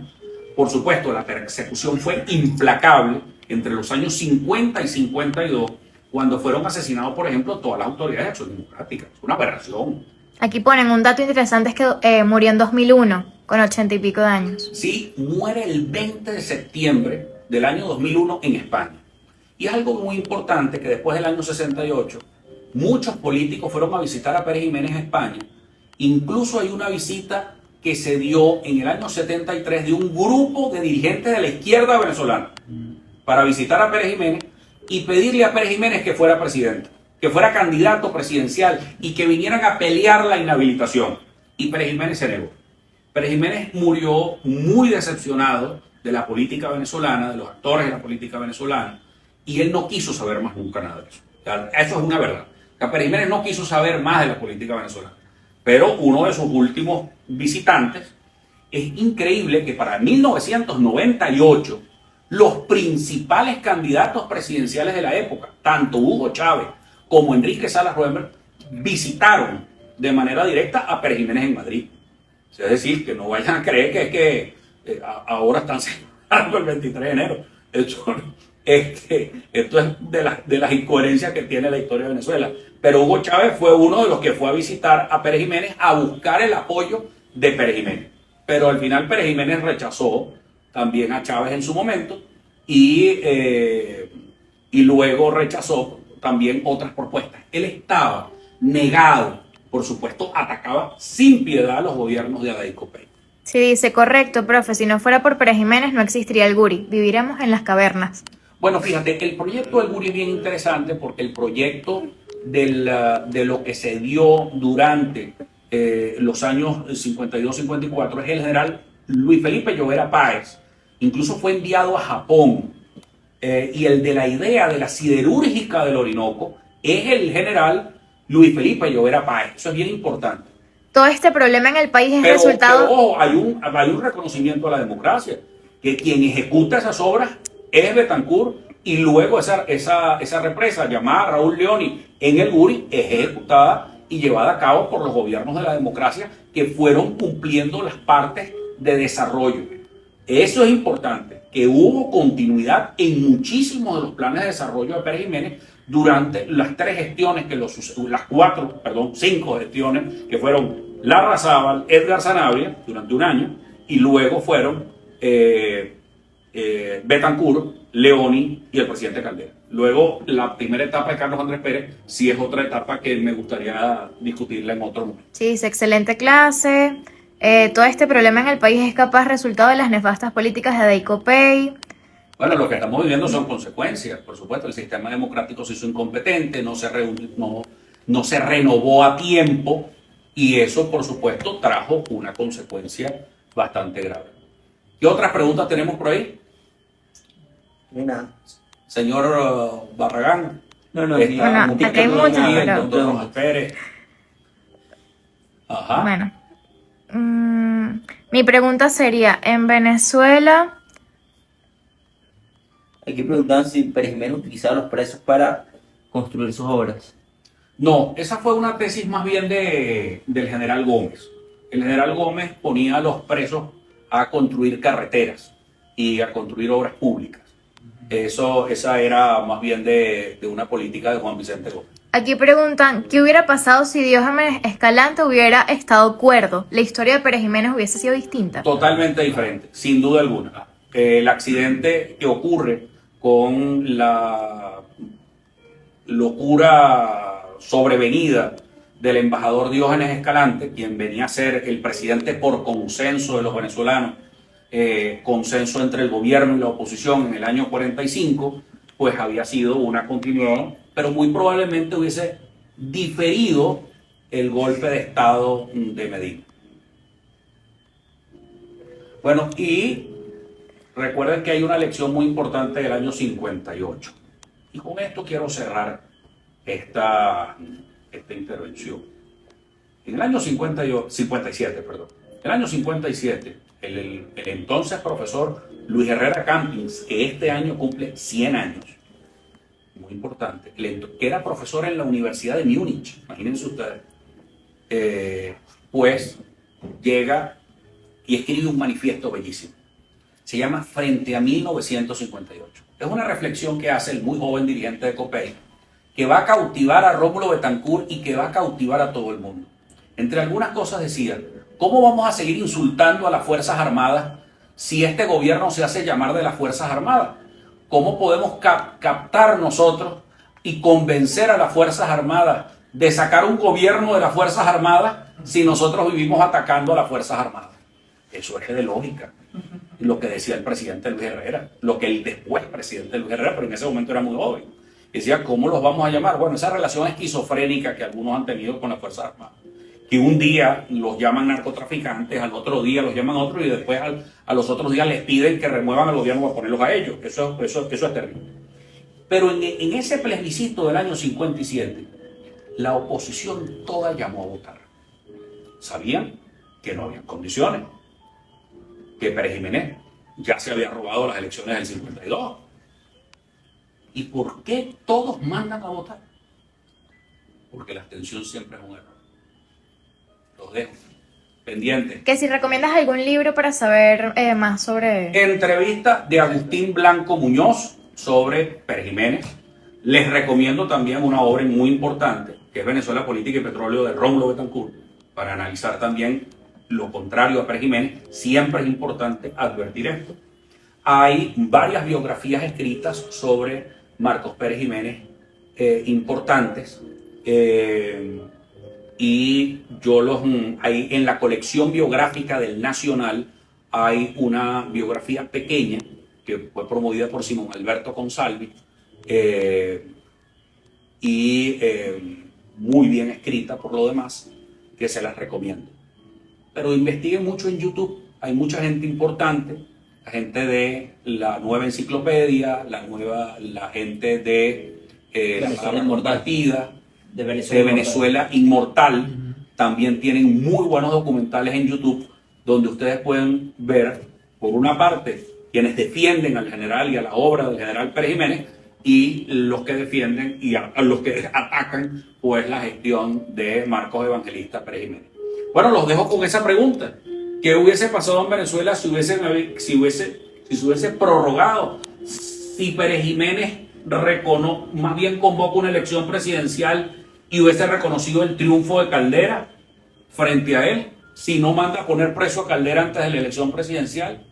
Por supuesto, la persecución fue implacable entre los años 50 y 52, cuando fueron asesinados, por ejemplo, todas las autoridades de Acción Democrática. Es una aberración. Aquí ponen un dato interesante, es que murió en 2001, con 80 y pico de años. Sí, muere el 20 de septiembre del año 2001 en España. Y es algo muy importante que después del año 68, muchos políticos fueron a visitar a Pérez Jiménez a España. Incluso hay una visita que se dio en el año 73 de un grupo de dirigentes de la izquierda venezolana para visitar a Pérez Jiménez y pedirle a Pérez Jiménez que fuera presidente, que fuera candidato presidencial y que vinieran a pelear la inhabilitación. Y Pérez Jiménez se negó. Pérez Jiménez murió muy decepcionado de la política venezolana, de los actores de la política venezolana, y él no quiso saber más nunca nada de eso. O sea, eso es una verdad. Pérez Jiménez no quiso saber más de la política venezolana. Pero uno de sus últimos visitantes, es increíble que para 1998 los principales candidatos presidenciales de la época, tanto Hugo Chávez como Enrique Salas Roemer, visitaron de manera directa a Pérez Jiménez en Madrid. Es decir, que no vayan a creer que es que ahora están celebrando el 23 de enero. Esto es de las incoherencias que tiene la historia de Venezuela. Pero Hugo Chávez fue uno de los que fue a visitar a Pérez Jiménez a buscar el apoyo de Pérez Jiménez. Pero al final Pérez Jiménez rechazó también a Chávez en su momento y luego rechazó también otras propuestas. Él estaba negado, por supuesto, atacaba sin piedad a los gobiernos de Adair Copey. Sí, dice, correcto, profe, si no fuera por Pérez Jiménez no existiría el Guri, viviremos en las cavernas. Bueno, fíjate, el proyecto del Guri es bien interesante porque el proyecto de lo que se dio durante los años 52-54 es el general Luis Felipe Llovera Páez. Incluso fue enviado a Japón. Y el de la idea de la siderúrgica del Orinoco es el general Luis Felipe Llovera Páez. Eso es bien importante. Todo este problema en el país es resultado... Pero ojo, hay un reconocimiento a la democracia, que quien ejecuta esas obras es Betancur, y luego esa represa llamada Raúl Leoni en el Guri es ejecutada y llevada a cabo por los gobiernos de la democracia que fueron cumpliendo las partes de desarrollo. Eso es importante, que hubo continuidad en muchísimos de los planes de desarrollo de Pérez Jiménez durante las 5 gestiones que fueron Larrazábal, Edgar Sanabria durante un año, y luego fueron Betancur, Leoni y el presidente Caldera. Luego, la primera etapa de Carlos Andrés Pérez sí es otra etapa que me gustaría discutirla en otro momento. Sí, dice, excelente clase. Todo este problema en el país es capaz resultado de las nefastas políticas de Daico Pay. Bueno, lo que estamos viviendo son consecuencias. Por supuesto, el sistema democrático se hizo incompetente, no se renovó a tiempo, y eso, por supuesto, trajo una consecuencia bastante grave. ¿Qué otras preguntas tenemos por ahí? Nada. Señor Barragán. No, está aquí hay muchas, el pero... doctor Rojas Pérez. Ajá. Bueno, mi pregunta sería, en Venezuela... Aquí preguntaban si Pérez Jiménez utilizaba los presos para construir sus obras. No, esa fue una tesis más bien del general Gómez. El general Gómez ponía a los presos a construir carreteras y a construir obras públicas. Esa era más bien de una política de Juan Vicente Gómez. Aquí preguntan, ¿qué hubiera pasado si Diógenes Escalante hubiera estado cuerdo? ¿La historia de Pérez Jiménez hubiese sido distinta? Totalmente diferente, sin duda alguna. El accidente que ocurre con la locura sobrevenida del embajador Diógenes Escalante, quien venía a ser el presidente por consenso de los venezolanos, consenso entre el gobierno y la oposición en el año 45, pues había sido una continuidad, pero muy probablemente hubiese diferido el golpe de Estado de Medina. Bueno, y recuerden que hay una lección muy importante del año 58. Y con esto quiero cerrar esta intervención. En el año 57, perdón. En el año 57, el entonces profesor Luis Herrera Campins, que este año cumple 100 años, muy importante, que era profesor en la Universidad de Múnich, imagínense ustedes, pues llega y escribe un manifiesto bellísimo. Se llama Frente a 1958. Es una reflexión que hace el muy joven dirigente de COPEI, que va a cautivar a Rómulo Betancourt y que va a cautivar a todo el mundo. Entre algunas cosas decía, ¿cómo vamos a seguir insultando a las Fuerzas Armadas si este gobierno se hace llamar de las Fuerzas Armadas? ¿Cómo podemos captar nosotros y convencer a las Fuerzas Armadas de sacar un gobierno de las Fuerzas Armadas si nosotros vivimos atacando a las Fuerzas Armadas? Eso es de lógica. Lo que decía el presidente Luis Herrera, lo que el después presidente Luis Herrera, pero en ese momento era muy joven. Decía, ¿cómo los vamos a llamar? Bueno, esa relación esquizofrénica que algunos han tenido con las Fuerzas Armadas. Que un día los llaman narcotraficantes, al otro día los llaman otros y después a los otros días les piden que remuevan al gobierno para ponerlos a ellos. Eso es terrible. Pero en ese plebiscito del año 57, la oposición toda llamó a votar. Sabían que no había condiciones, que Pérez Jiménez ya se había robado las elecciones del 52. ¿Y por qué todos mandan a votar? Porque la abstención siempre es un error. Los dejo pendientes. Que si recomiendas algún libro para saber más sobre... Entrevista de Agustín Blanco Muñoz sobre Pérez Jiménez. Les recomiendo también una obra muy importante, que es Venezuela, Política y Petróleo, de Rómulo Betancourt, para analizar también lo contrario a Pérez Jiménez. Siempre es importante advertir esto. Hay varias biografías escritas sobre Marcos Pérez Jiménez importantes, y yo hay en la colección biográfica del Nacional hay una biografía pequeña que fue promovida por Simón Alberto Consalvi, y muy bien escrita por lo demás, que se las recomiendo. Pero investiguen mucho en YouTube, hay mucha gente importante, la gente de la Nueva Enciclopedia, la gente de La Palabra Compartida, de Venezuela Inmortal. También tienen muy buenos documentales en YouTube, donde ustedes pueden ver, por una parte, quienes defienden al general y a la obra del general Pérez Jiménez, y los que defienden y a los que atacan, pues, la gestión de Marcos Evangelista Pérez Jiménez. Bueno, los dejo con esa pregunta. ¿Qué hubiese pasado en Venezuela si se hubiese prorrogado? Si Pérez Jiménez más bien convoca una elección presidencial y hubiese reconocido el triunfo de Caldera frente a él, si no manda a poner preso a Caldera antes de la elección presidencial.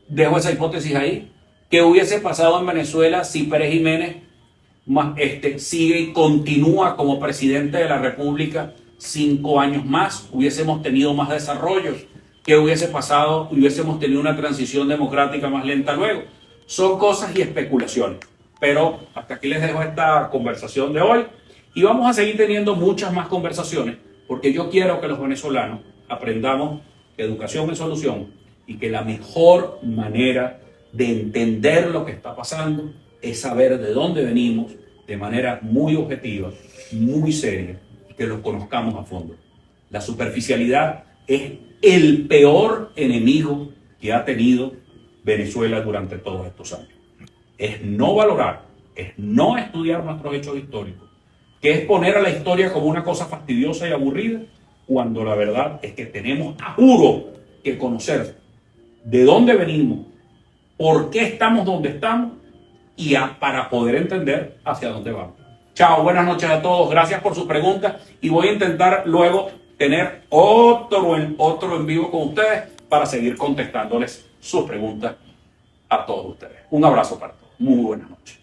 Dejo esa hipótesis ahí. ¿Qué hubiese pasado en Venezuela si Pérez Jiménez sigue y continúa como presidente de la República 5 años más? Hubiésemos tenido más desarrollo. ¿Qué hubiese pasado? Hubiésemos tenido una transición democrática más lenta luego. Son cosas y especulaciones. Pero hasta aquí les dejo esta conversación de hoy y vamos a seguir teniendo muchas más conversaciones porque yo quiero que los venezolanos aprendamos que educación es solución y que la mejor manera de entender lo que está pasando es saber de dónde venimos de manera muy objetiva, muy seria, y que lo conozcamos a fondo. La superficialidad es el peor enemigo que ha tenido Venezuela durante todos estos años. Es no valorar, es no estudiar nuestros hechos históricos, que es poner a la historia como una cosa fastidiosa y aburrida, cuando la verdad es que tenemos, a juro, que conocer de dónde venimos, por qué estamos donde estamos y para poder entender hacia dónde vamos. Chao, buenas noches a todos, gracias por sus preguntas y voy a intentar luego tener otro en vivo con ustedes para seguir contestándoles sus preguntas a todos ustedes. Un abrazo para todos, muy buenas noches.